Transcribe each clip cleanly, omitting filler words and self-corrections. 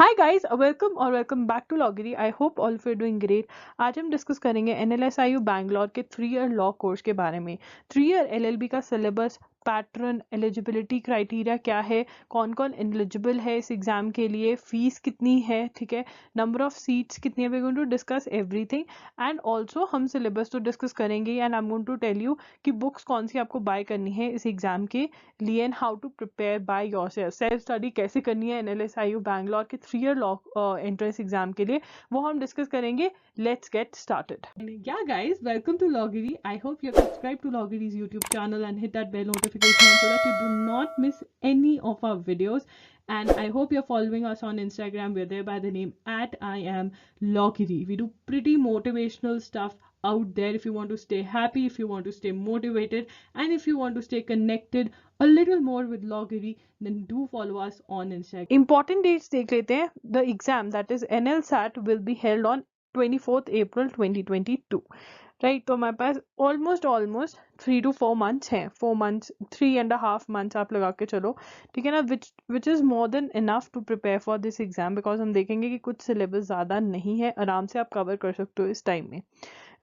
Hi guys, welcome back to लॉगरी। I hope all of you doing great. आज हम discuss करेंगे NLSIU Bangalore के 3 ईयर लॉ कोर्स के बारे में। 3 ईयर एलएलबी का सिलेबस, पैटर्न, एलिजिबिलिटी क्राइटेरिया क्या है, कौन कौन एलिजिबल है इस एग्जाम के लिए, फीस कितनी है, ठीक है, नंबर ऑफ सीट्स कितनी है। We going to discuss everything and also हम सिलेबस तो डिस्कस करेंगे and I am going to tell you कि बुक्स कौन सी आपको बाय करनी है इस एग्जाम के लिए and how to prepare by yourself. Self study कैसे करनी है एनएलएसआईयू बैंगलोर के 3 ईयर लॉ एंट्रेंस एग्जाम के लिए, वो हम डिस्कस करेंगे। Let's get started. Yeah guys, welcome to Loggery. I hope you have subscribed to Loggery's YouTube channel and hit that bell notification so that you do not miss any of our videos. And I hope you're following us on Instagram. We're there by the name @IamLoggery. We do pretty motivational stuff out there if you want to stay happy, if you want to stay motivated, and if you want to stay connected a little more with Loggery, then do follow us on Instagram. Important dates देख लेते हैं. The exam, that is NLSAT, will be held on 24th April 2022. Right, तो हमारे पास almost 3 to 4 months हैं. 4 months, 3.5 months आप लगा के चलो, ठीक है ना, which is more than enough to prepare for this exam, because हम देखेंगे कि कुछ सिलेबस ज़्यादा नहीं है, आराम से आप कवर कर सकते हो इस टाइम में.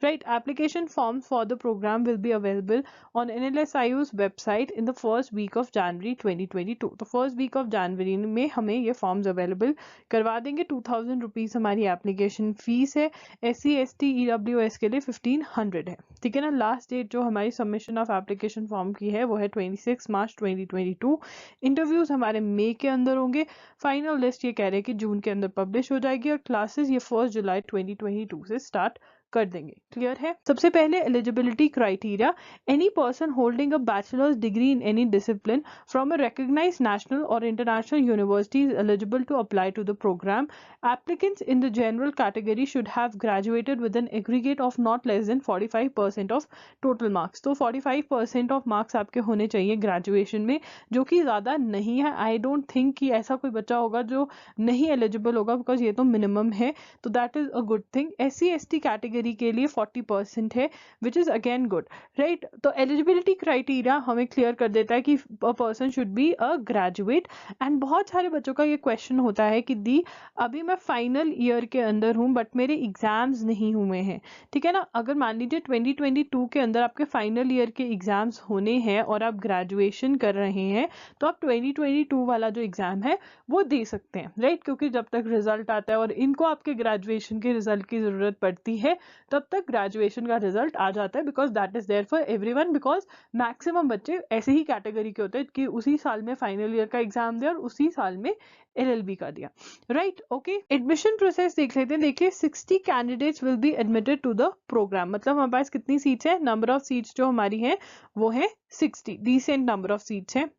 Right, application forms for the program will be available on NLSIU's website in the first week of January 2022. तो first week of January में हमें ये forms available करवा देंगे. 2000 रुपीज़ हमारी application fees है. SC ST EWS के लिए 1500 है, ठीक है ना. लास्ट डेट जो हमारी सबमिशन ऑफ एप्लीकेशन फॉर्म की है वो है 26 मार्च 2022. इंटरव्यूज हमारे मई के अंदर होंगे. फाइनल लिस्ट ये कह रहे हैं कि जून के अंदर पब्लिश हो जाएगी और क्लासेस ये 1 जुलाई 2022 से स्टार्ट कर देंगे. क्लियर है. सबसे पहले eligibility criteria. Any person holding a bachelors degree in any discipline from a recognized national or international university is eligible to apply to the program. Applicants in the general category should have graduated with an aggregate of not less than 45% of total marks. तो 45% of marks आपके होने चाहिए graduation में, जो कि ज़्यादा नहीं है. आई डोंट थिंक कि ऐसा कोई बच्चा होगा जो नहीं एलिजिबल होगा, बिकॉज ये तो मिनिमम है, तो that is a good thing. SC ST category के लिए 40% है, which is again good. Right, तो एलिजिबिलिटी क्राइटेरिया हमें क्लियर कर देता है कि a person should be a graduate. And बहुत सारे बच्चों का ये क्वेश्चन होता है कि दी अभी मैं फाइनल ईयर के अंदर हूँ बट मेरे एग्जाम्स नहीं हुए हैं, ठीक है ना. अगर मान लीजिए 2022 के अंदर आपके फाइनल ईयर के एग्जाम्स होने हैं और आप ग्रेजुएशन कर रहे हैं, तो आप 2022 वाला जो एग्जाम है वो दे सकते हैं. राइट, क्योंकि जब तक रिजल्ट आता है और इनको आपके ग्रेजुएशन के रिजल्ट की जरूरत पड़ती है, तब तक ग्रेजुएशन का रिजल्ट आ जाता है, because that is there for everyone. Because maximum बच्चे ऐसे ही कैटेगरी के होते हैं कि उसी साल में फाइनल ईयर का एग्जाम दिया और उसी साल में LLB का दिया. Right, okay. एडमिशन प्रोसेस देख लेते हैं. देखिए, 60 candidates will be admitted to the programme. मतलब हमारे पास कितनी सीट्स है, नंबर ऑफ सीट्स जो हमारी है वो है 60. डिसेंट नंबर ऑफ सीट्स है.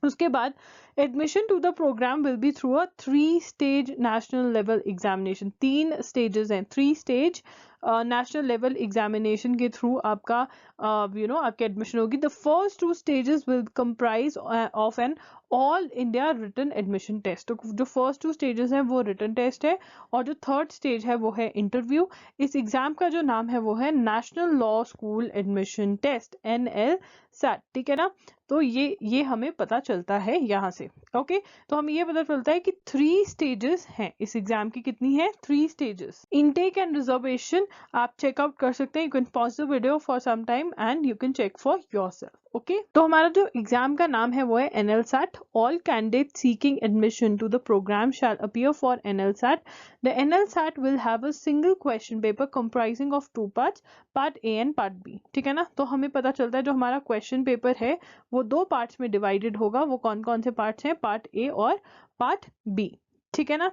उसके बाद admission to the programme will be through a 3 stage national level examination. 3 stages हैं, 3 स्टेज नेशनल लेवल एग्जामिनेशन के थ्रू आपका आपकी एडमिशन होगी. The first 2 stages will comprise of an all India written admission test. तो जो first 2 stages हैं वो written test है और जो थर्ड स्टेज है वो है इंटरव्यू. इस एग्जाम का जो नाम है वो है national law school admission test, NLSAT, ठीक है ना. तो ये हमें पता चलता है यहाँ से. ओके, तो हमें ये पता चलता है कि 3 स्टेजेस हैं इस एग्जाम की. कितनी है? 3 स्टेजेस. इनटेक एंड रिजर्वेशन आप चेकआउट कर सकते हैं. You can pause the video for some time and you can check for yourself. Okay, तो हमारा जो एग्जाम का नाम है वो है NLSAT. All candidate seeking admission to the programme shall appear for NLSAT. The NLSAT will have a single question paper comprising of 2 parts, part A and part B, ठीक है ना. तो हमें पता चलता है जो हमारा क्वेश्चन पेपर है वो 2 पार्ट्स में डिवाइडेड होगा. वो कौन कौन से पार्ट्स हैं? पार्ट A और पार्ट B, ठीक है ना.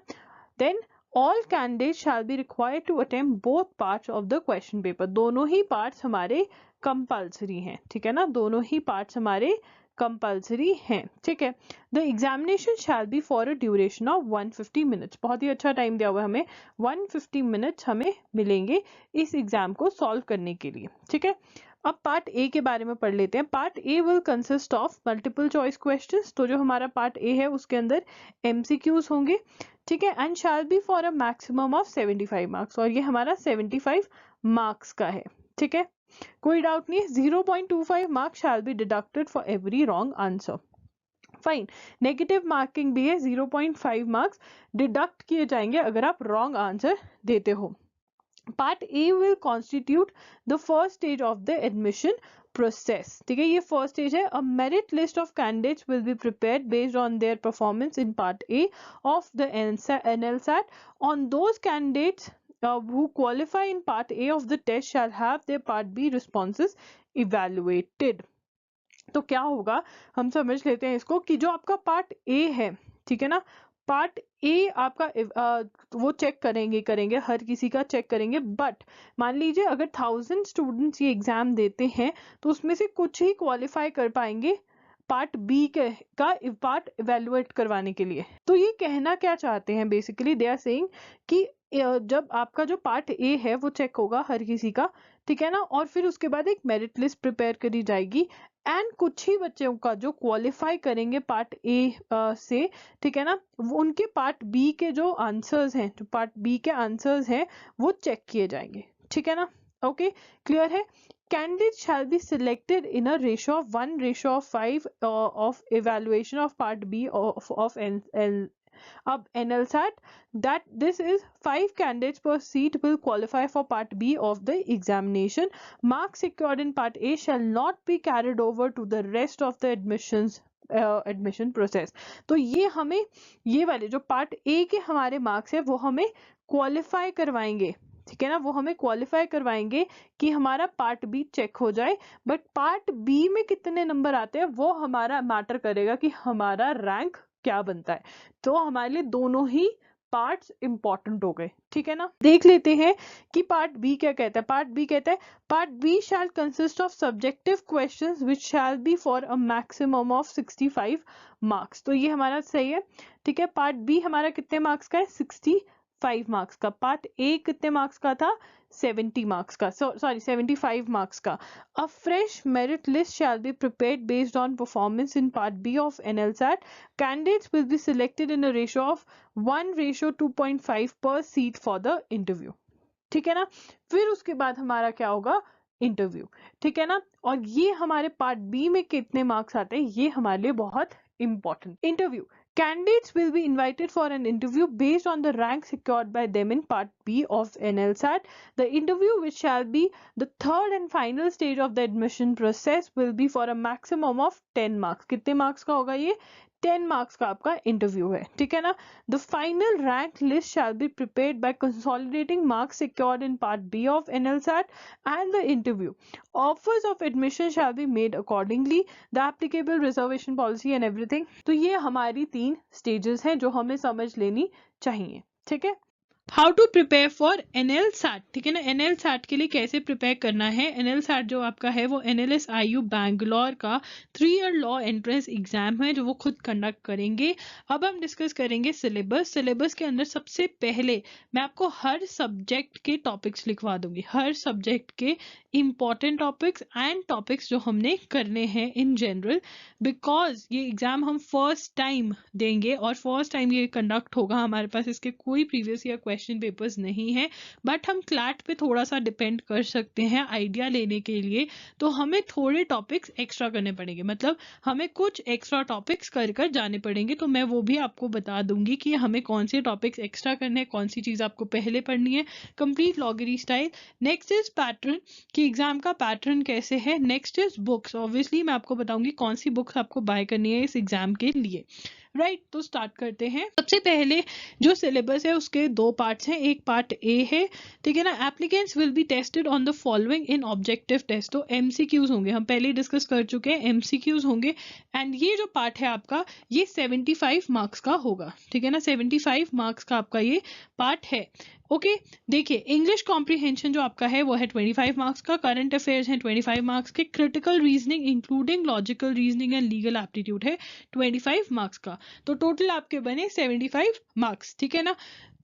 Then all candidates shall be required to attempt both parts of the question paper. दोनों ही पार्ट्स हमारे कंपल्सरी हैं, ठीक है ना. दोनों ही पार्ट्स हमारे कंपल्सरी हैं, ठीक है. The examination shell be for a duration of 150 minutes. बहुत ही अच्छा टाइम दिया हुआ है हमें. 150 मिनट्स हमें मिलेंगे इस एग्जाम को सॉल्व करने के लिए, ठीक है. अब पार्ट ए के बारे में पढ़ लेते हैं. Part A will consist of multiple choice questions. तो जो हमारा पार्ट ए है उसके अंदर MCQs होंगे, ठीक है. And shall be for a maximum of 75 marks. और ये हमारा 75 मार्क्स का है, ठीक है. कोई डाउट नहीं. 0.25 marks shall be deducted for every wrong answer. Fine. Negative marking भी है, 0.5 मार्क्स डिडक्ट किए जाएंगे अगर आप रॉन्ग आंसर देते हो। Part A will constitute the first stage of the admission process. ठीक है, ये फर्स्ट स्टेज है। अ merit list of candidates will be prepared based on their performance in part A of the NLSAT. On those candidates who qualify in part A of the test shall have their part B responses evaluated. तो क्या होगा, हम समझ लेते हैं इसको कि जो आपका पार्ट ए है, ठीक है ना, पार्ट ए आपका वो चेक करेंगे हर किसी का चेक करेंगे। बट मान लीजिए अगर 1000 स्टूडेंट्स ये एग्जाम देते हैं तो उसमें से कुछ ही क्वालिफाई कर पाएंगे पार्ट बी का पार्ट इवेलुएट करवाने के लिए। तो ये कहना क्या चाहते हैं, बेसिकली दे आर सेइंग कि जब आपका जो पार्ट ए है वो चेक होगा हर किसी का, ठीक है ना, और फिर उसके बाद एक मेरिट लिस्ट प्रिपेयर करी जाएगी एंड कुछ ही बच्चों का जो क्वालिफाई करेंगे पार्ट ए से, ठीक है ना, उनके पार्ट बी के जो आंसर्स हैं, जो पार्ट बी के आंसर्स हैं वो चेक किए जाएंगे। ठीक है ना, ओके, क्लियर है। Candidates shall be selected in a ratio of 1:5 of evaluation of part B of NLSAT. That this is 5 candidates per seat will qualify for part B of the examination. Marks secured in part A shall not be carried over to the rest of the admission process. तो ये हमें ये वाले जो part A के हमारे marks है वो हमें क्वालिफाई करवाएंगे, ठीक है ना, वो हमें क्वालिफाई करवाएंगे कि हमारा पार्ट बी चेक हो जाए। बट पार्ट बी में कितने नंबर आते हैं वो हमारा मैटर करेगा कि हमारा रैंक क्या बनता है। तो हमारे लिए दोनों ही पार्ट्स इंपॉर्टेंट हो गए। ठीक है ना, देख लेते हैं कि पार्ट बी क्या कहता है। पार्ट बी कहता है part B shall consist of subjective questions which shall be for a maximum of 65 marks. तो ये हमारा सही है। ठीक है, पार्ट बी हमारा कितने मार्क्स का है, 65 मार्क्स का। पार्ट ए कितने मार्क्स का था, 70 मार्क्स का, सॉरी 75 मार्क्स का। A fresh merit list shall be prepared based on performance in part B of NLSAT. Candidates will be selected in a ratio of 1:2.5 per seat for the interview. ठीक है ना, फिर उसके बाद हमारा क्या होगा, इंटरव्यू। ठीक है ना, और ये हमारे पार्ट बी में कितने मार्क्स आते हैं ये हमारे लिए बहुत important. Interview, candidates will be invited for an interview based on the rank secured by them in part B of NLSAT. The interview, which shall be the third and final stage of the admission process, will be for a maximum of 10 marks. कितने marks का होगा ये, 10 marks का आपका interview है। ठीक है ना, the final rank list shall be prepared by consolidating marks secured in part B of NLSAT and the interview. Offers of admission shall be made accordingly. The applicable reservation policy and everything. तो ये हमारी 3 stages हैं जो हमें समझ लेनी चाहिए। ठीक है, how to prepare for NLSAT। ठीक है ना, NLSAT के लिए कैसे प्रिपेयर करना है। NLSAT जो आपका है वो NLSIU बैंगलोर का 3-year लॉ एंट्रेंस एग्जाम है जो वो खुद कंडक्ट करेंगे। अब हम डिस्कस करेंगे सिलेबस। सिलेबस के अंदर सबसे पहले मैं आपको हर सब्जेक्ट के टॉपिक्स लिखवा दूंगी, हर सब्जेक्ट के इम्पॉर्टेंट टॉपिक्स एंड टॉपिक्स जो हमने करने हैं इन जनरल, बिकॉज ये एग्जाम हम फर्स्ट टाइम देंगे और फर्स्ट टाइम ये कंडक्ट होगा। हमारे पास इसके कोई प्रीवियस ईयर क्वेश्चन पेपर्स नहीं है, बट हम क्लैट पे थोड़ा सा डिपेंड कर सकते हैं आइडिया लेने के लिए। तो हमें थोड़े टॉपिक्स एक्स्ट्रा करने पड़ेंगे, मतलब हमें कुछ एक्स्ट्रा टॉपिक्स कर कर जाने पड़ेंगे। तो मैं वो भी आपको बता दूंगी कि हमें कौन से टॉपिक्स एक्स्ट्रा करने हैं, कौन सी चीज़ आपको पहले पढ़नी है, कंप्लीट लॉगरी स्टाइल। नेक्स्ट इज पैटर्न, कि एग्जाम का पैटर्न कैसे है। नेक्स्ट इज बुक्स, ऑब्वियसली मैं आपको बताऊंगी कौन सी बुक्स आपको बाय करनी है इस एग्जाम के लिए। राइट, तो स्टार्ट करते हैं। सबसे पहले जो सिलेबस है उसके 2 पार्ट्स हैं, एक पार्ट ए है, ठीक है ना। Applicants will be tested on the following in objective test. तो MCQs होंगे, हम पहले डिस्कस कर चुके हैं, MCQs होंगे। एंड ये जो पार्ट है आपका ये 75 मार्क्स का होगा। ठीक है ना, 75 मार्क्स का आपका ये पार्ट है। ओके, देखिए इंग्लिश कॉम्प्रिहेंशन जो आपका है वो है 25 मार्क्स का, करंट अफेयर्स हैं 25 मार्क्स के, critical reasoning including logical reasoning and legal aptitude है 25 मार्क्स का। तो टोटल आपके बने 75 मार्क्स। ठीक है ना,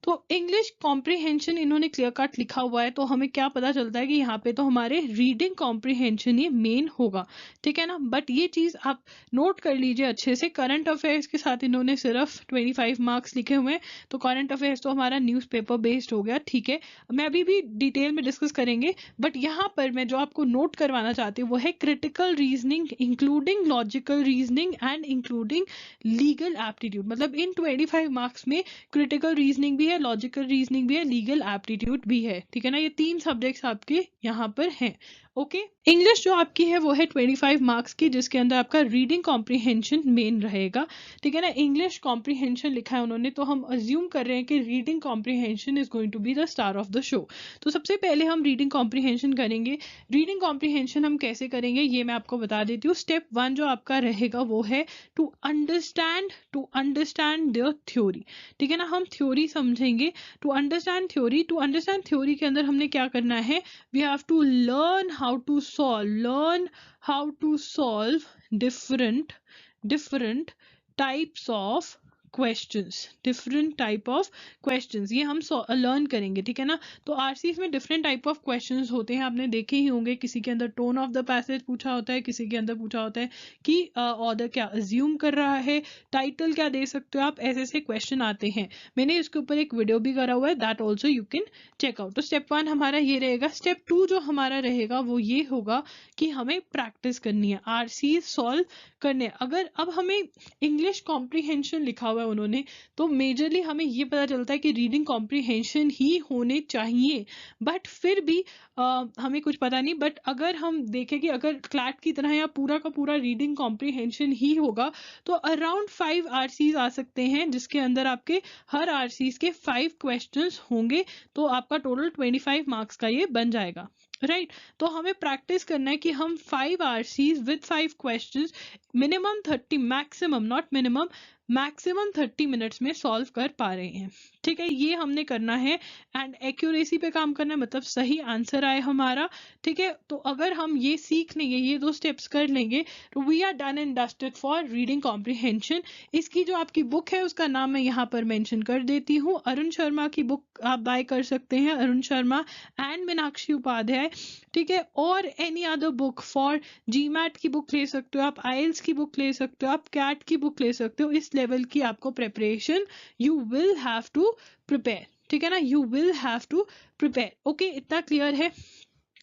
तो इंग्लिश कॉम्प्रिहेंशन इन्होंने क्लियर कट लिखा हुआ है, तो हमें क्या पता चलता है कि यहाँ पे तो हमारे रीडिंग कॉम्प्रिहेंशन ही मेन होगा, ठीक है ना। बट ये चीज आप नोट कर लीजिए अच्छे से, करंट अफेयर्स के साथ इन्होंने सिर्फ 25 मार्क्स लिखे हुए हैं, तो करंट अफेयर्स तो हमारा न्यूज़पेपर बेस्ड हो गया, ठीक है। मैं अभी भी डिटेल में डिस्कस करेंगे, बट यहाँ पर मैं जो आपको नोट करवाना चाहती हूँ वो है critical reasoning including logical reasoning and including legal aptitude. मतलब इन 25 मार्क्स में क्रिटिकल रीजनिंग भी है, लॉजिकल रीजनिंग भी है, लीगल एप्टीट्यूड भी है, ठीक है ना। ये 3 सब्जेक्ट्स आपके यहाँ पर हैं। ओके, इंग्लिश जो आपकी है वो है 25 मार्क्स की, जिसके अंदर आपका रीडिंग कॉम्प्रिहेंशन मेन रहेगा, ठीक है ना। इंग्लिश कॉम्प्रिहेंशन लिखा है उन्होंने, तो हम अज्यूम कर रहे हैं कि reading comprehension is going to be the star of the show. तो सबसे पहले हम रीडिंग कॉम्प्रिहेंशन करेंगे। रीडिंग कॉम्प्रिहेंशन हम कैसे करेंगे ये मैं आपको बता देती हूँ। स्टेप 1 जो आपका रहेगा वो है टू अंडरस्टैंड देयर थ्योरी, ठीक है ना। हम थ्योरी समझेंगे। टू अंडरस्टैंड थ्योरी के अंदर हमने क्या करना है, we have to learn how to solve different types of different type of questions, ये हम लर्न करेंगे, ठीक है ना। तो आरसीएस में डिफरेंट टाइप ऑफ क्वेश्चंस होते हैं, आपने देखे ही होंगे। किसी के अंदर टोन ऑफ द पैसेज पूछा होता है, किसी के अंदर पूछा होता है कि ऑर्डर क्या अज्यूम कर रहा है, टाइटल क्या दे सकते हो आप, ऐसे ऐसे क्वेश्चन आते हैं। मैंने इसके ऊपर एक वीडियो भी करा हुआ है, that also you can check out. तो स्टेप 1 हमारा ये रहेगा। स्टेप 2 जो हमारा रहेगा वो ये होगा कि हमें प्रैक्टिस करनी है, आरसी सॉल्व करने। अगर अब हमें इंग्लिश कॉम्प्रिहेंशन लिखा हुआ है उन्होंने, तो मेजरली हमें ये पता चलता है कि रीडिंग कॉम्प्रिहेंशन ही होने चाहिए, बट फिर भी हमें कुछ पता नहीं। बट अगर हम देखें कि अगर क्लैट की तरह या पूरा का पूरा रीडिंग कॉम्प्रिहेंशन ही होगा, तो अराउंड 5 आरसीज आ सकते हैं, जिसके अंदर आपके हर आरसीज के 5 क्वेश्चंस होंगे, तो आपका टोटल 25 मार्क्स का ये बन जाएगा, राइट। तो हमें प्रैक्टिस करना है कि हम 5 RCs with 5 questions minimum 30, maximum not minimum, maximum 30 minutes में सॉल्व कर पा रहे हैं, ठीक है। ये हमने करना है एंड एक्यूरेसी पे काम करना है, मतलब सही आंसर आए हमारा, ठीक है। तो अगर हम ये सीख लेंगे, ये 2 स्टेप्स कर लेंगे, तो we are done and dusted for reading comprehension. इसकी जो आपकी बुक है उसका नाम मैं यहाँ पर मेंशन कर देती हूँ। अरुण शर्मा की बुक आप बाय कर सकते हैं, अरुण शर्मा एंड मीनाक्षी उपाध्याय, ठीक है। और any other book for GMAT की बुक ले सकते हो आप, आईएल्स की बुक ले सकते हो आप, कैट की बुक ले सकते हो। इस लेवल की आपको preparation you will have to prepare, ठीक है ना, you will have to prepare. Okay, इतना क्लियर है।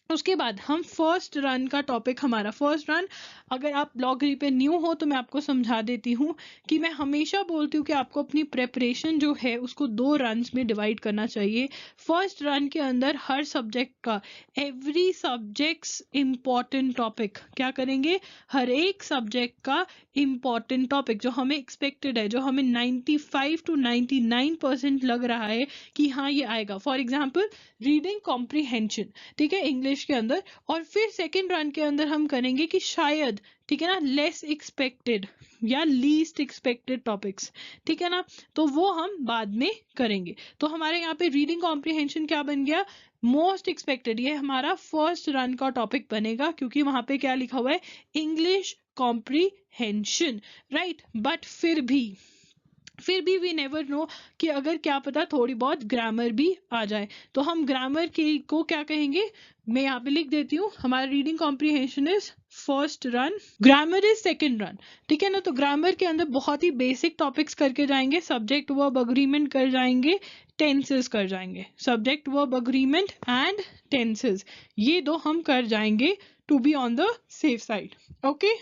उसके बाद हम फर्स्ट रन का टॉपिक, हमारा फर्स्ट रन, अगर आप ब्लॉगरी पे न्यू हो तो मैं आपको समझा देती हूँ कि मैं हमेशा बोलती हूँ कि आपको अपनी प्रेपरेशन जो है उसको 2 रन्स में डिवाइड करना चाहिए। फर्स्ट रन के अंदर हर सब्जेक्ट का, एवरी सब्जेक्ट्स इम्पॉर्टेंट टॉपिक, क्या करेंगे, हर एक सब्जेक्ट का इम्पॉर्टेंट टॉपिक जो हमें एक्सपेक्टेड है, जो हमें 95 to 99% लग रहा है कि हाँ ये आएगा। फॉर एग्जाम्पल रीडिंग कॉम्प्रिहेंशन, ठीक है, इंग्लिश के अंदर। और फिर सेकेंड रन के अंदर हम करेंगे कि शायद, ठीक है ना, लेस एक्सपेक्टेड या लीस्ट एक्सपेक्टेड टॉपिक्स, ठीक है ना, तो वो हम बाद में करेंगे। तो हमारे यहाँ पे रीडिंग कॉम्प्रिहेंशन क्या बन गया, मोस्ट एक्सपेक्टेड, ये हमारा फर्स्ट रन का टॉपिक बनेगा, क्योंकि वहां पे क्या लिखा हुआ है, इंग्लिश कॉम्प्रिहेंशन, राइट। बट फिर भी वी नेवर नो कि अगर क्या पता थोड़ी बहुत ग्रामर भी आ जाए, तो हम ग्रामर के को क्या कहेंगे, मैं यहाँ पे लिख देती हूँ, हमारा reading comprehension is first run, grammar is second run, ठीक है ना। तो ग्रामर के अंदर बहुत ही बेसिक टॉपिक्स करके जाएंगे, सब्जेक्ट वर्ब अग्रीमेंट कर जाएंगे, टेंसेस कर जाएंगे, subject verb agreement and tenses, ये 2 हम कर जाएंगे to be on the safe side. Okay,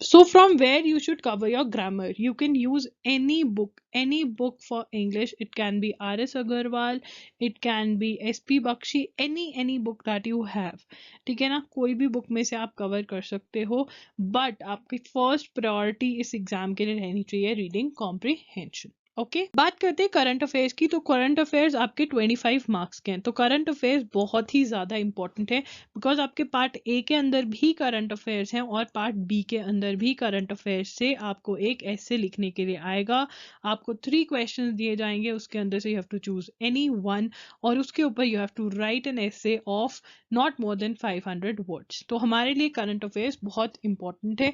so from where you should cover your grammar, you can use any book for English. It can be RS Agarwal, it can be SP Bakshi, any book that you have, ठीक है ना, कोई भी book में से आप cover कर सकते हो। बट आपकी फर्स्ट प्रायोरिटी इस एग्जाम के लिए रहनी चाहिए रीडिंग कॉम्प्रिहेंशन। ओके, बात करते हैं करंट अफेयर्स की। तो करंट अफेयर्स आपके 25 मार्क्स के हैं, तो करंट अफेयर्स बहुत ही ज़्यादा इंपॉर्टेंट है, बिकॉज आपके पार्ट ए के अंदर भी करंट अफेयर्स हैं और पार्ट बी के अंदर भी करंट अफेयर्स से आपको एक ऐसे लिखने के लिए आएगा। आपको 3 क्वेश्चंस दिए जाएंगे, उसके अंदर से you have to choose any one, और उसके ऊपर you have to write an essay of not more than 500 words. तो हमारे लिए करंट अफेयर्स बहुत इंपॉर्टेंट है।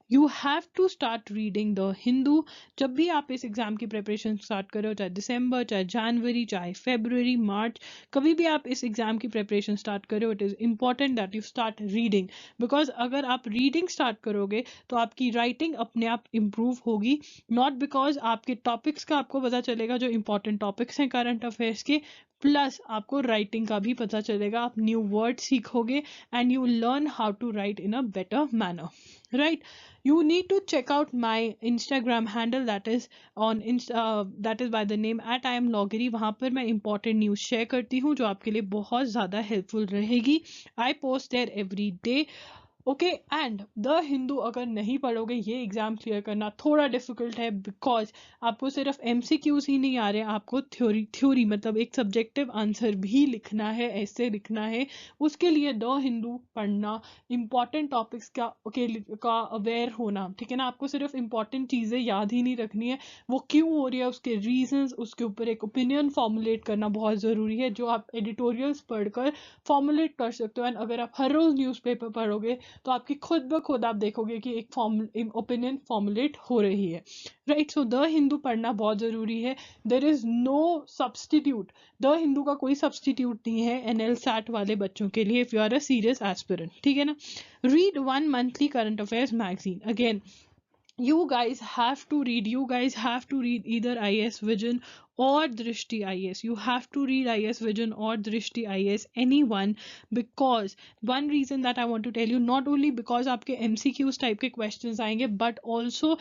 You have to start reading the Hindu. जब भी आप इस एग्जाम की प्रिपरेशन स्टार्ट करो, चाहे दिसंबर, चाहे जनवरी, चाहे फेब्रुअरी, मार्च, कभी भी आप इस एग्जाम की प्रिपरेशन स्टार्ट करो, it is important that you start reading, because अगर आप रीडिंग स्टार्ट करोगे तो आपकी राइटिंग अपने आप इम्प्रूव होगी, नॉट बिकॉज आपके टॉपिक्स का आपको पता चलेगा जो इंपॉर्टेंट टॉपिक्स हैं करंट अफेयर्स के, प्लस आपको राइटिंग का भी पता चलेगा, आप न्यू वर्ड सीखोगे and you learn how to write in a better manner, right? You need to check out my Instagram handle, that is on that is by the name @IamLoggery। वहाँ पर मैं important news share करती हूँ जो आपके लिए बहुत ज़्यादा helpful रहेगी। I post there every day। Okay, and the Hindu अगर नहीं पढ़ोगे, ये एग्जाम क्लियर करना थोड़ा डिफिकल्ट है, बिकॉज आपको सिर्फ एमसीक्यूज ही नहीं आ रहे, आपको थ्योरी मतलब एक सब्जेक्टिव आंसर भी लिखना है, ऐसे लिखना है। उसके लिए द हिंदू पढ़ना, इंपॉर्टेंट टॉपिक्स का अवेयर होना, ठीक है ना? आपको सिर्फ इंपॉर्टेंट चीज़ें याद ही नहीं रखनी है, वो क्यों हो रही है, उसके रीजंस, उसके ऊपर एक ओपिनियन फॉर्मुलेट करना बहुत ज़रूरी है, जो आप एडिटोरियल्स पढ़कर फॉर्मुलेट कर सकते हो। एंड अगर आप हर रोज़ न्यूज़पेपर पढ़ोगे तो आपकी खुद ब खुद आप देखोगे कि एक ओपिनियन फॉर्मुलेट हो रही है, राइट? सो द हिंदू पढ़ना बहुत ज़रूरी है। There is no substitute, the Hindu का कोई सब्सटीट्यूट नहीं है NLSAT वाले बच्चों के लिए, if you are a serious aspirant, ठीक है ना? Read 1 monthly current affairs magazine. Again, you guys have to read either IS Vision or Drishti IS. You have to read IS Vision or Drishti IS, anyone, because one reason that I want to tell you, not only because आपके MCQs type के questions आएंगे, but also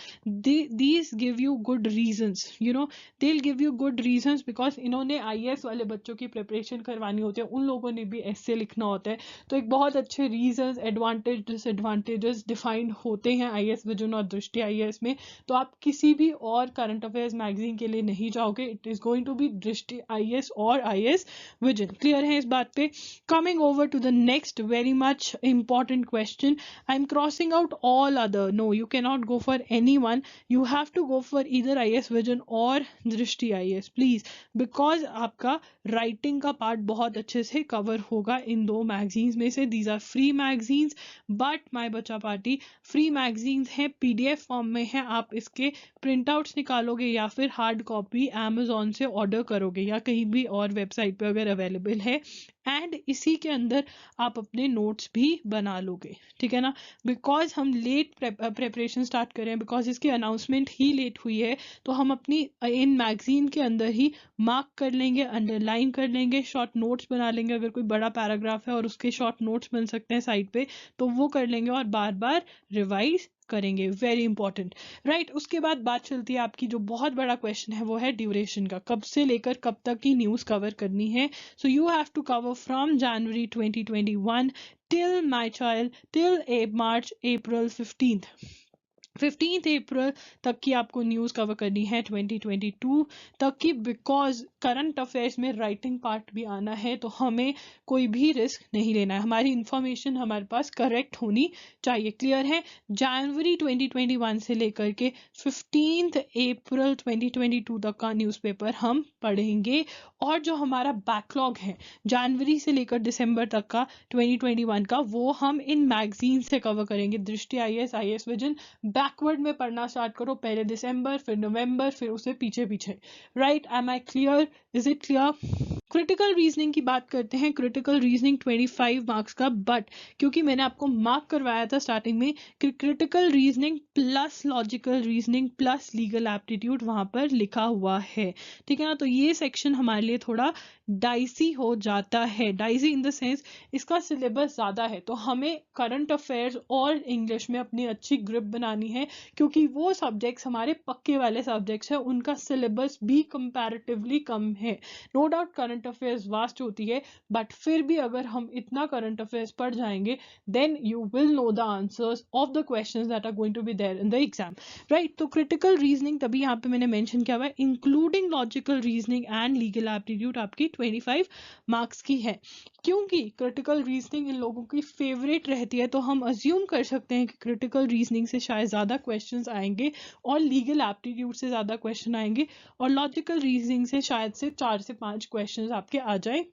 these give you good reasons, you know, they'll give you good reasons, because इन्होंने IS वाले बच्चों की preparation करवानी होती है, उन लोगों ने भी ऐसे लिखना होता है, तो एक बहुत अच्छे reasons, advantage, disadvantages डिफाइंड होते हैं IS Vision और दृष्टि IS में। तो आप किसी भी और करंट अफेयर्स मैगजीन के लिए नहीं जाओगे, it is going to be Drishti IS और IS Vision। क्लियर है इस बात पे? Coming over to the next very much important question, I am crossing out all other, no you can not go for any one, you have to go for either IS Vision और Drishti IS, please, because आपका writing का part बहुत अच्छे से cover होगा इन दो magazines में से। These are free magazines, but my बच्चा पार्टी फ्री मैगजीन्स हैं, PDF फॉर्म में है, आप इसके प्रिंट आउट्स निकालोगे या फिर हार्ड कॉपी अमेजोन से ऑर्डर करोगे या कहीं भी और वेबसाइट पे अगर अवेलेबल है, एंड इसी के अंदर आप अपने नोट्स भी बना लोगे, ठीक है ना? बिकॉज हम लेट प्रेपरेशन स्टार्ट कर रहे हैं, बिकॉज इसकी अनाउंसमेंट ही लेट हुई है, तो हम अपनी इन मैगजीन के अंदर ही मार्क कर लेंगे, अंडरलाइन कर लेंगे, शॉर्ट नोट्स बना लेंगे, अगर कोई बड़ा पैराग्राफ है और उसके शॉर्ट नोट्स बन सकते हैं साइड पे, तो वो कर लेंगे और बार बार रिवाइज करेंगे, वेरी इंपॉर्टेंट, राइट? उसके बाद बात चलती है आपकी, जो बहुत बड़ा क्वेश्चन है वो है ड्यूरेशन का, कब से लेकर कब तक की न्यूज़ कवर करनी है। So you have to cover from January 2021 till my child till March April 15th अप्रैल तक की आपको न्यूज़ कवर करनी है 2022 तक की, बिकॉज करंट अफेयर्स में राइटिंग पार्ट भी आना है, तो हमें कोई भी रिस्क नहीं लेना है, हमारी इंफॉर्मेशन हमारे पास करेक्ट होनी चाहिए। क्लियर है? जनवरी 2021 से लेकर के 15th अप्रैल 2022 तक का न्यूज़पेपर हम पढ़ेंगे, और जो हमारा बैकलॉग है जनवरी से लेकर दिसंबर तक का 2021 का, वो हम इन मैगजीन से कवर करेंगे। दृष्टि IS Vision बैकवर्ड में पढ़ना स्टार्ट करो, पहले दिसंबर, फिर नवंबर, फिर उससे पीछे पीछे, right? Am I clear? Is it clear? Critical reasoning की बात करते हैं। क्रिटिकल रीजनिंग 25 मार्क्स का, बट क्योंकि मैंने आपको मार्क करवाया था स्टार्टिंग में कि critical reasoning plus logical reasoning plus legal aptitude वहां पर लिखा हुआ है, ठीक है ना? तो ये सेक्शन हमारे लिए थोड़ा डाइसी हो जाता है, डाइसी इन द सेंस इसका सिलेबस ज़्यादा है, तो हमें करंट अफेयर्स और इंग्लिश में अपनी अच्छी ग्रिप बनानी है, क्योंकि वो सब्जेक्ट्स हमारे पक्के वाले सब्जेक्ट्स हैं, उनका सिलेबस भी कंपैरेटिवली कम है। No doubt current affairs vast होती है, बट फिर भी अगर हम इतना करंट अफेयर्स पढ़ जाएंगे, then you will know the answers of the questions that are going to be there in the exam, right? तो क्रिटिकल रीजनिंग तभी यहाँ पे मैंने मेंशन किया हुआ है, including logical reasoning and legal aptitude आपकी 25 मार्क्स की है। क्योंकि क्रिटिकल रीजनिंग इन लोगों की फेवरेट रहती है, तो हम अज्यूम कर सकते हैं कि क्रिटिकल रीजनिंग से शायद ज़्यादा क्वेश्चंस आएंगे और लीगल एप्टीट्यूड से ज़्यादा क्वेश्चन आएंगे, और लॉजिकल रीजनिंग से शायद से 4 से 5 क्वेश्चंस आपके आ जाए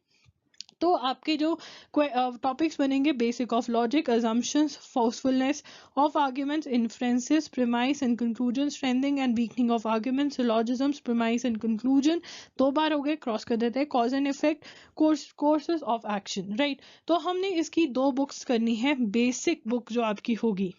तो आपके जो टॉपिक्स बनेंगे, basic of logic, assumptions, forcefulness of arguments, inferences, premise and conclusion, strengthening and weakening of arguments, syllogisms, premise and conclusion, 2 बार हो गए, क्रॉस कर देते हैं, cause and effect, courses of action, right. तो हमने इसकी 2 बुक्स करनी है। बेसिक बुक जो आपकी होगी,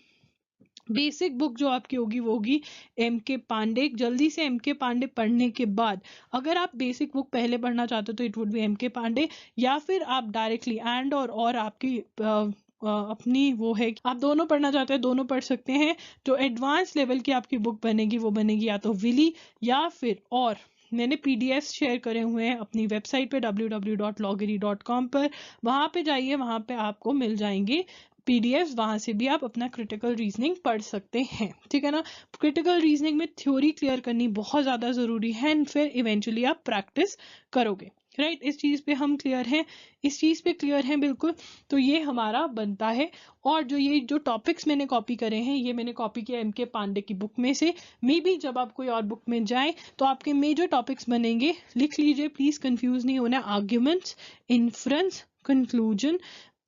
बेसिक बुक जो आपकी होगी वो होगी M.K. पांडे। जल्दी से M.K. पांडे पढ़ने के बाद अगर आप बेसिक बुक पहले पढ़ना चाहते हो तो it would be M.K. Pandey, या फिर आप डायरेक्टली एंड और आपकी अपनी वो है, आप दोनों पढ़ना चाहते हैं दोनों पढ़ सकते हैं। जो एडवांस लेवल की आपकी बुक बनेगी वो बनेगी या तो विली या फिर, और मैंने पीडीएफ शेयर करे हुए हैं अपनी वेबसाइट पे www.loggery.com पर, वहां पे जाइए, वहां पे आपको मिल जाएंगे पीडीएफ, वहां से भी आप अपना क्रिटिकल रीजनिंग पढ़ सकते हैं, ठीक है ना। क्रिटिकल रीजनिंग में थ्योरी क्लियर करनी बहुत ज्यादा जरूरी है एंड फिर इवेंचुअली आप प्रैक्टिस करोगे, राइट। इस चीज पे हम क्लियर हैं, इस चीज पे क्लियर हैं बिल्कुल। तो ये हमारा बनता है। और ये जो टॉपिक्स मैंने कॉपी करे हैं, ये मैंने कॉपी किया M.K. पांडे की बुक में से। मे बी जब आप कोई और बुक में जाए तो आपके मेजर टॉपिक्स बनेंगे, लिख लीजिए प्लीज, कंफ्यूज नहीं होना। Arguments, inference, conclusion,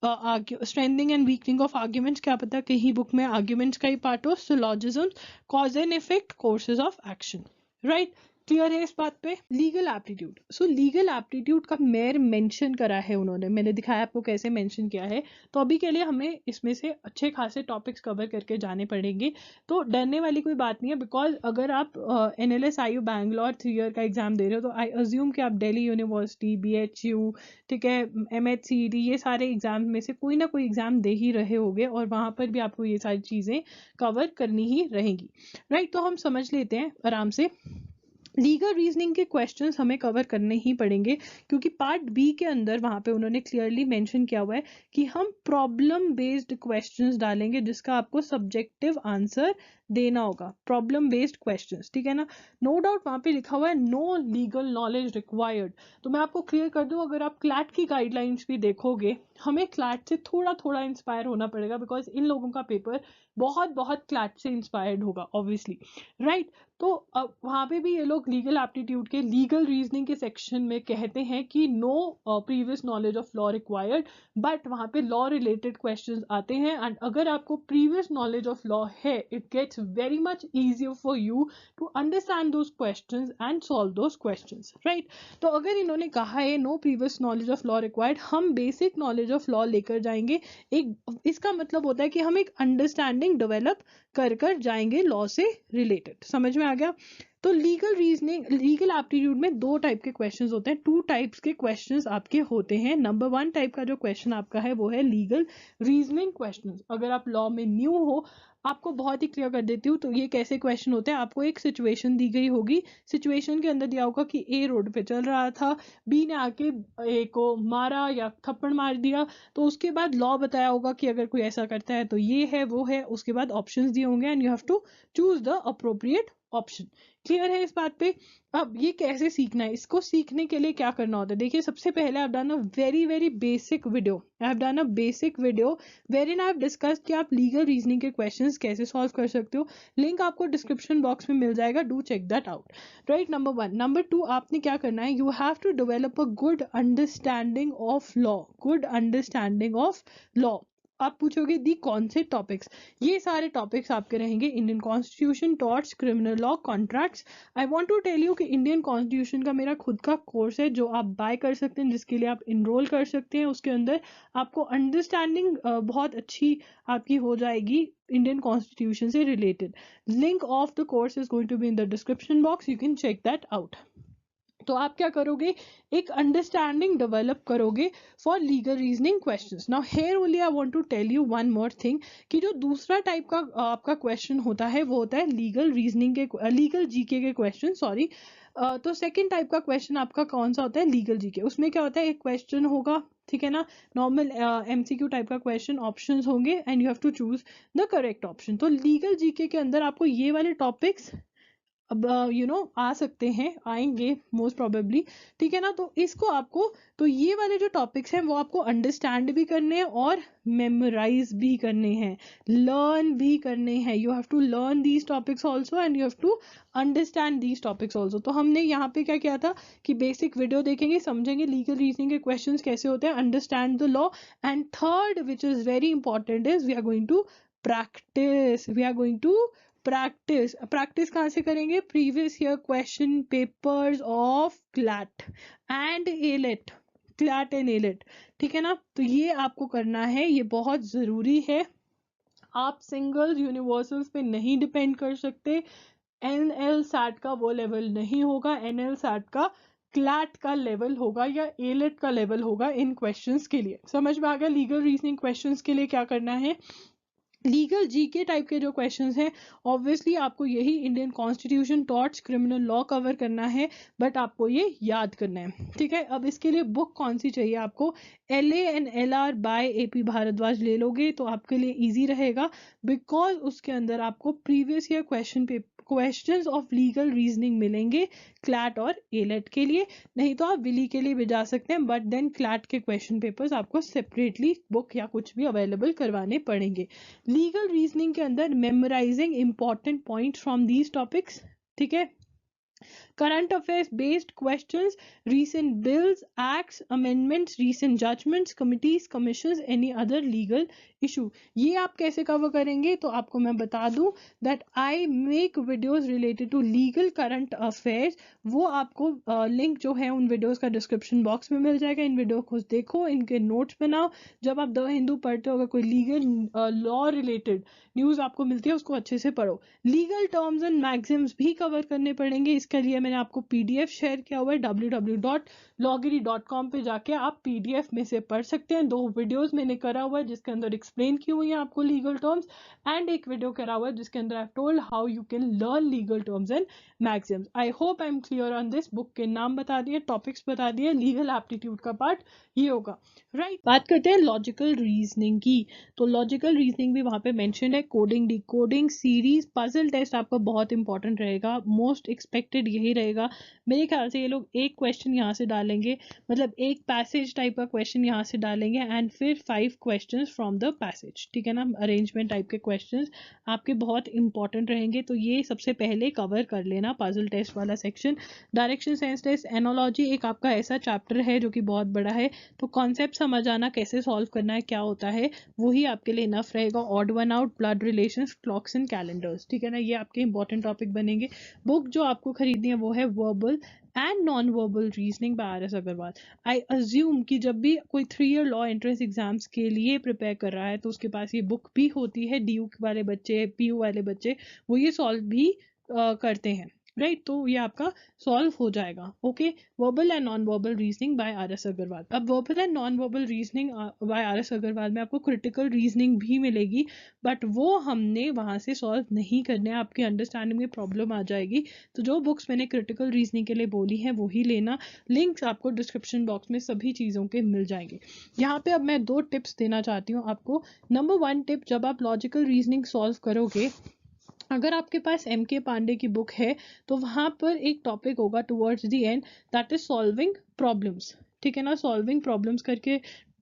strengthening and weakening of arguments, क्या पता कहीं बुक में आर्ग्यूमेंट्स का ही पार्ट हो, syllogism, cause and effect, courses of action, right. Clear है इस बात पे। लीगल एप्टीट्यूड, सो लीगल एप्टीट्यूड का मेयर मेंशन करा है उन्होंने, मैंने दिखाया आपको कैसे मेंशन किया है। तो अभी के लिए हमें इसमें से अच्छे खासे टॉपिक्स कवर करके जाने पड़ेंगे, तो डरने वाली कोई बात नहीं है। बिकॉज अगर आप NLSIU बैंगलोर 3 ईयर का एग्जाम दे रहे हो तो आई अज्यूम कि आप दिल्ली यूनिवर्सिटी, BHU, ठीक है, MHCET, ये सारे एग्जाम में से कोई ना कोई एग्जाम दे ही रहे होगे और वहां पर भी आपको ये सारी चीजें कवर करनी ही रहेंगी, राइट। तो हम समझ लेते हैं आराम से। लीगल रीजनिंग के क्वेश्चंस हमें कवर करने ही पड़ेंगे, क्योंकि पार्ट बी के अंदर वहां पे उन्होंने क्लियरली मेंशन किया हुआ है कि हम प्रॉब्लम बेस्ड क्वेश्चंस डालेंगे जिसका आपको सब्जेक्टिव आंसर देना होगा। प्रॉब्लम बेस्ड क्वेश्चंस, ठीक है ना। नो डाउट वहां पे लिखा हुआ है नो लीगल नॉलेज रिक्वायर्ड। तो मैं आपको क्लियर कर दूं, अगर आप क्लैट की गाइडलाइंस भी देखोगे, हमें क्लैट से थोड़ा थोड़ा इंस्पायर होना पड़ेगा, बिकॉज इन लोगों का पेपर बहुत बहुत क्लैट से इंस्पायर्ड होगा ऑब्वियसली, राइट। तो अब वहां पे भी ये लोग लीगल एप्टीट्यूड के लीगल रीजनिंग के सेक्शन में कहते हैं कि no previous knowledge of law required, but वहां पे लॉ रिलेटेड क्वेश्चंस आते हैं एंड अगर आपको प्रीवियस नॉलेज ऑफ लॉ है, it gets very much easier for you to understand those questions and solve those questions, right. तो अगर इन्होंने कहा है no previous knowledge of law required, हम बेसिक नॉलेज ऑफ लॉ लेकर जाएंगे। एक इसका मतलब होता है कि हम एक अंडरस्टैंडिंग डेवलप कर जाएंगे लॉ से रिलेटेड, समझ में आ गया। तो लीगल रीजनिंग, लीगल एप्टीट्यूड में 2 टाइप के क्वेश्चंस होते हैं, 2 टाइप्स के क्वेश्चंस आपके होते हैं। नंबर 1 टाइप का जो क्वेश्चन आपका है वो है लीगल रीजनिंग क्वेश्चंस। अगर आप लॉ में न्यू हो, आपको बहुत ही क्लियर कर देती हूँ, तो ये कैसे क्वेश्चन होते हैं। आपको एक सिचुएशन दी गई होगी, सिचुएशन के अंदर दिया होगा कि ए रोड पे चल रहा था, बी ने आके ए को मारा या थप्पड़ मार दिया, तो उसके बाद लॉ बताया होगा कि अगर कोई ऐसा करता है तो ये है वो है, उसके बाद ऑप्शंस दिए होंगे and you have to choose the appropriate option. Clear है इस बात पे। अब ये कैसे सीखना है, इसको सीखने के लिए क्या करना होता है, देखिए सबसे पहले I have done a very basic video, I have done a basic video wherein I have discussed कि आप लीगल रीजनिंग के क्वेश्चंस कैसे सॉल्व कर सकते हो। लिंक आपको डिस्क्रिप्शन बॉक्स में मिल जाएगा, do check that out, right. Number 1। Number 2, आपने क्या करना है, you have to develop a good understanding of law, good understanding of law. आप पूछोगे दी कौन से टॉपिक्स, ये सारे टॉपिक्स आपके रहेंगे, Indian constitution, torts, criminal law, contracts. I want to tell you कि इंडियन कॉन्स्टिट्यूशन का मेरा खुद का कोर्स है जो आप बाय कर सकते हैं, जिसके लिए आप इनरोल कर सकते हैं। उसके अंदर आपको अंडरस्टैंडिंग बहुत अच्छी आपकी हो जाएगी इंडियन कॉन्स्टिट्यूशन से related. Link of the course is going to be in the description box, you can check that out. तो आप क्या करोगे, एक अंडरस्टैंडिंग डेवलप करोगे for legal reasoning questions. Now here only I want to tell you one more thing, कि जो दूसरा type का आपका क्वेश्चन होता है वो होता है लीगल रीजनिंग के, लीगल जीके के क्वेश्चन, सॉरी। तो सेकंड टाइप का क्वेश्चन आपका कौन सा होता है, लीगल जीके। उसमें क्या होता है, एक क्वेश्चन होगा, ठीक है ना, नॉर्मल MCQ टाइप का क्वेश्चन, ऑप्शंस होंगे and you have to choose the correct option. तो लीगल जीके के अंदर आपको ये वाले टॉपिक्स अब आ सकते हैं, आएंगे मोस्ट प्रोबेबली, ठीक है ना। तो इसको आपको, तो ये वाले जो टॉपिक्स हैं वो आपको अंडरस्टैंड भी करने हैं और मेमोराइज भी करने हैं, लर्न भी करने हैं। You have to learn these topics also and you have to understand these topics also. तो हमने यहाँ पे क्या किया था कि बेसिक वीडियो देखेंगे, समझेंगे लीगल रीजनिंग के क्वेश्चंस कैसे होते हैं, understand the law, and third which is very important is we are going to practise. We are going to practise. Practice कहाँ से करेंगे? Previous year question papers of CLAT and AILET, CLAT and AILET, ठीक है ना। तो ये आपको करना है, ये बहुत जरूरी है। आप सिंगल यूनिवर्सल्स पे नहीं डिपेंड कर सकते। NLSAT का वो लेवल नहीं होगा, NLSAT का क्लैट का लेवल होगा या एलेट का लेवल होगा इन क्वेश्चंस के लिए। समझ में आ गया? लीगल रीजनिंग क्वेश्चंस के लिए क्या करना है? लीगल जीके टाइप के जो क्वेश्चंस हैं, ऑब्वियसली आपको यही Indian constitution, torts, criminal law cover करना है, बट आपको ये याद करना है, ठीक है। अब इसके लिए बुक कौन सी चाहिए आपको? LA and LR by AP Bhardwaj ले लोगे तो आपके लिए इजी रहेगा, बिकॉज उसके अंदर आपको previous year questions of legal reasoning मिलेंगे क्लैट और एलेट के लिए। नहीं तो आप विली के लिए भी जा सकते हैं, बट देन क्लैट के क्वेश्चन पेपर्स आपको सेपरेटली बुक या कुछ भी अवेलेबल करवाने पड़ेंगे। लीगल रीजनिंग के अंदर memorising important points from these topics, ठीक है। current affairs based questions, recent bills, acts, amendments, recent judgments, committees, commissions, any other legal issue। ये आप कैसे कवर करेंगे? तो आपको मैं बता दूं that I make videos related to legal current affairs। वो आपको लिंक जो है उन वीडियोस का डिस्क्रिप्शन बॉक्स में मिल जाएगा। इन वीडियो को देखो, इनके नोट्स बनाओ। जब आप द हिंदू पढ़ते हो, अगर कोई लीगल लॉ रिलेटेड न्यूज आपको मिलती है उसको अच्छे से पढ़ो। लीगल टर्म्स एंड मैक्सिम्स भी कवर करने पड़ेंगे। इसके लिए मैंने आपको PDF शेयर किया हुआ है, www.loggery.com पे जाके आप PDF में से पढ़ सकते हैं। 2 वीडियोस मैंने करा हुआ है जिसके अंदर एक्सप्लेन की हुई है आपको लीगल टर्म्स, एंड एक वीडियो करा हुआ है जिसके अंदर I have told how you can learn legal terms and Maxim's. I hope I am clear on this. Book के नाम बता दिए, टॉपिक्स बता दिए, लीगल एप्टीट्यूड का पार्ट ये होगा, राइट। बात करते हैं लॉजिकल रीजनिंग की। तो लॉजिकल रीजनिंग भी वहां पे मेंशन है, coding, decoding, series, puzzle test आपका बहुत इंपॉर्टेंट रहेगा, मोस्ट एक्सपेक्टेड यही रहेगा। मेरे ख्याल से ये लोग एक क्वेश्चन यहाँ से डालेंगे, मतलब एक पैसेज टाइप का क्वेश्चन यहाँ से डालेंगे, एंड फिर 5 क्वेश्चंस फ्रॉम द पैसेज, ठीक है ना। अरेंजमेंट टाइप के क्वेश्चंस आपके बहुत इंपॉर्टेंट रहेंगे, तो ये सबसे पहले कवर कर लेना पजल टेस्ट वाला section. Direction sense test, analogy एक आपका ऐसा चैप्टर है जो कि बहुत बड़ा है, तो कॉन्सेप्ट समझ आना, कैसे सॉल्व करना है, क्या होता है, वही आपके लिए इनफ रहेगा। Odd one out, blood relations, clocks and calendars, ठीक है ना, ये आपके इंपॉर्टेंट टॉपिक बनेंगे। बुक जो आपको खरीदनी है वो है verbal and non verbal reasoning by RS Agarwal. I assume कि जब भी कोई 3 ईयर लॉ एंट्रेंस एग्जाम्स के लिए प्रिपेयर कर रहा है तो उसके पास ये बुक भी होती है। DU वाले बच्चे, PU वाले बच्चे वो ये सॉल्व भी करते हैं, राइट। तो ये आपका सॉल्व हो जाएगा, okay. Verbal and non verbal reasoning by RS Agarwal. अब verbal and non verbal reasoning by RS Agarwal में आपको क्रिटिकल रीजनिंग भी मिलेगी, बट वो हमने वहां से सॉल्व नहीं करने, आपकी अंडरस्टैंडिंग में प्रॉब्लम आ जाएगी। तो जो बुक्स मैंने क्रिटिकल रीजनिंग के लिए बोली हैं वो ही लेना। लिंक्स आपको डिस्क्रिप्शन बॉक्स में सभी चीज़ों के मिल जाएंगे। यहाँ पे अब मैं 2 टिप्स देना चाहती हूँ आपको। नंबर 1 टिप, जब आप लॉजिकल रीजनिंग सॉल्व करोगे, अगर आपके पास MK पांडे की बुक है तो वहां पर एक टॉपिक होगा towards the end, that is solving problems, ठीक है ना। सॉल्विंग प्रॉब्लम्स करके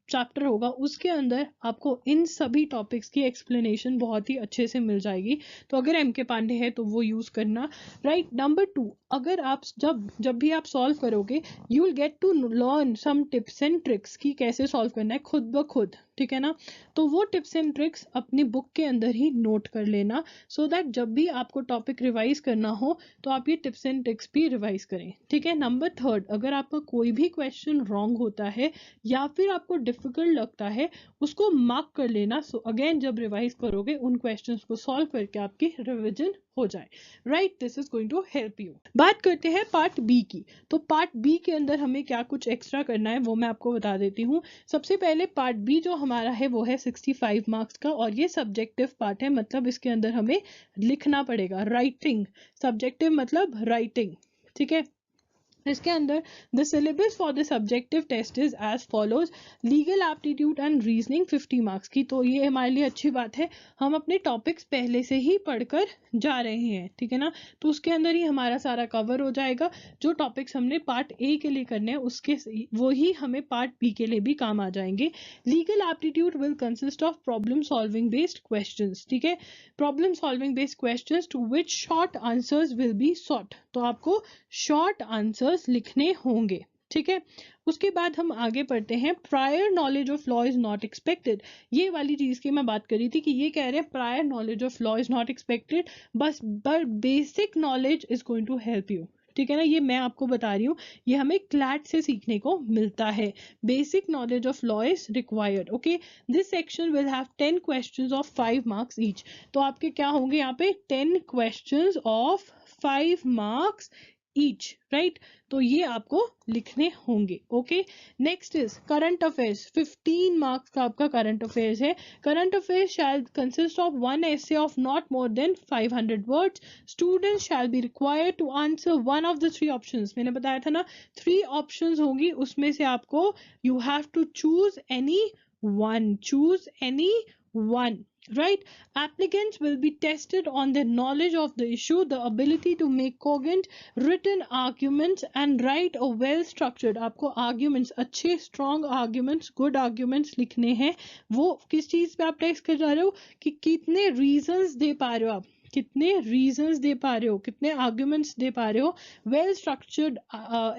चैप्टर होगा, उसके अंदर आपको इन सभी टॉपिक्स की एक्सप्लेनेशन बहुत ही अच्छे से मिल जाएगी। तो अगर MK पांडे है तो वो यूज करना, राइट। नंबर 2, अगर आप जब भी आप सॉल्व करोगे, you will get to learn some tips and tricks की कैसे सॉल्व करना है खुद ब खुद, ठीक है ना। तो वो टिप्स एंड ट्रिक्स अपनी बुक के अंदर ही नोट कर लेना, सो दैट जब भी आपको टॉपिक रिवाइज करना हो तो आप ये टिप्स एंड ट्रिक्स भी रिवाइज करें, ठीक है। नंबर 3, अगर आपका कोई भी क्वेश्चन रॉन्ग होता है या फिर आपको डिफिकल्ट लगता है, उसको मार्क कर लेना, सो अगेन जब रिवाइज करोगे उन क्वेश्चंस को सॉल्व करके आपकी रिवीजन हो जाए, right. This is going to help you. बात करते हैं पार्ट B की। तो पार्ट B के अंदर हमें क्या कुछ एक्स्ट्रा करना है वो मैं आपको बता देती हूँ। सबसे पहले पार्ट B जो हमारा है वो है 65 मार्क्स का, और ये सब्जेक्टिव पार्ट है, मतलब इसके अंदर हमें लिखना पड़ेगा, राइटिंग। सब्जेक्टिव मतलब राइटिंग, ठीक है। इसके अंदर the syllabus for the subjective test is as follows, legal aptitude and reasoning 50 marks की। तो ये हमारे लिए अच्छी बात है, हम अपने टॉपिक्स पहले से ही पढ़कर जा रहे हैं, ठीक है ना। तो उसके अंदर ही हमारा सारा कवर हो जाएगा। जो टॉपिक्स हमने पार्ट ए के लिए करने हैं उसके वो ही हमें पार्ट बी के लिए भी काम आ जाएंगे। Legal aptitude will consist of problem solving based questions, ठीक है, problem solving based questions to which short answers will be sought. तो आपको शॉर्ट आंसर्स लिखने होंगे, ठीक है। उसके बाद हम आगे पढ़ते हैं, prior knowledge of law is not expected. ये वाली चीज की मैं बात करी थी कि ये कह रहे हैं prior knowledge of law is not expected, बस basic knowledge is going to help you, ठीक है ना। ये मैं आपको बता रही हूँ, ये हमें क्लैट से सीखने को मिलता है। Basic knowledge of law is required, okay. This section will have 10 questions of 5 marks each. तो आपके क्या होंगे यहाँ पे 10 questions of 5 marks each, right. तो ये आपको लिखने होंगे, okay. Next is current affairs, 15 marks का आपका करंट अफेयर्स है। Current affairs shall consist of one essay of not more than 500 words. Students shall be required to answer one of the 3 options. मैंने बताया था ना 3 ऑप्शंस होंगी, उसमें से आपको you have to choose any one, right? Applicants will be tested on their knowledge of the issue, the ability to make cogent written arguments and write a well structured, आपको arguments, अच्छे strong arguments, good arguments लिखने हैं। वो किस चीज पे आप test कर जा रहे हो कि कितने reasons दे पा रहे हो आप, कितने रीजंस दे पा रहे हो, कितने आर्ग्यूमेंट्स दे पा रहे हो। वेल स्ट्रक्चर्ड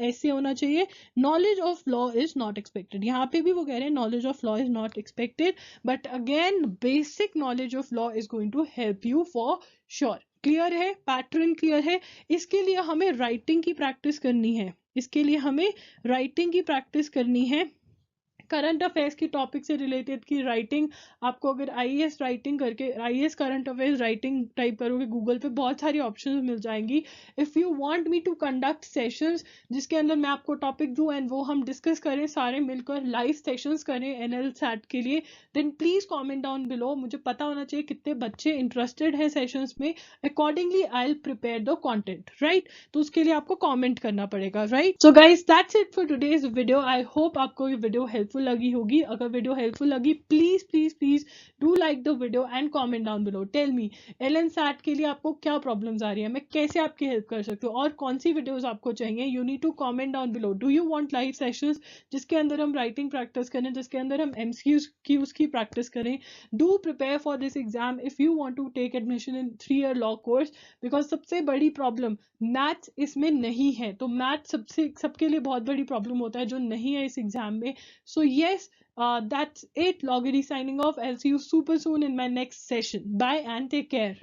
ऐसे होना चाहिए। Knowledge of law is not expected, यहाँ पे भी वो कह रहे हैं knowledge of law is not expected, but again basic knowledge of law is going to help you for sure. Clear है, पैटर्न क्लियर है। इसके लिए हमें राइटिंग की प्रैक्टिस करनी है, इसके लिए हमें राइटिंग की प्रैक्टिस करनी है। करंट अफेयर्स की टॉपिक से रिलेटेड की राइटिंग, आपको अगर आईएएस राइटिंग करके IAS current affairs writing type करोगे गूगल पे, बहुत सारी ऑप्शंस मिल जाएंगी। If you want me to conduct sessions जिसके अंदर मैं आपको टॉपिक दूं एंड वो हम डिस्कस करें, सारे मिलकर लाइव सेशंस करें एनएलसैट के लिए, then please comment down below. मुझे पता होना चाहिए कितने बच्चे इंटरेस्टेड हैं सेशंस में, accordingly I will prepare the content, right. तो उसके लिए आपको कमेंट करना पड़ेगा, right. So guys that's it for today's video. I hope आपको ये वीडियो हेल्पफुल लगी होगी। अगर वीडियो हेल्पफुल लगी please please please do like the video and comment down below. Tell me LNAT के लिए आपको क्या प्रॉब्लम्स आ रही है, मैं कैसे आपकी हेल्प कर सकती हूँ और कौन सी वीडियोस आपको चाहिए। You need to comment down below. Do you want live sessions जिसके अंदर हम राइटिंग प्रैक्टिस करें, जिसके अंदर हम एमसीक्यूज की प्रैक्टिस करें। Do prepare for this exam if you want to take admission in 3 year law course, because सबसे बड़ी प्रॉब्लम मैथ्स इसमें नहीं है। तो मैथ्स सबके लिए बहुत बड़ी प्रॉब्लम होता है जो नहीं है इस एग्जाम में। So yes, that's it. Loggery signing off. I'll see you super soon in my next session. Bye and take care.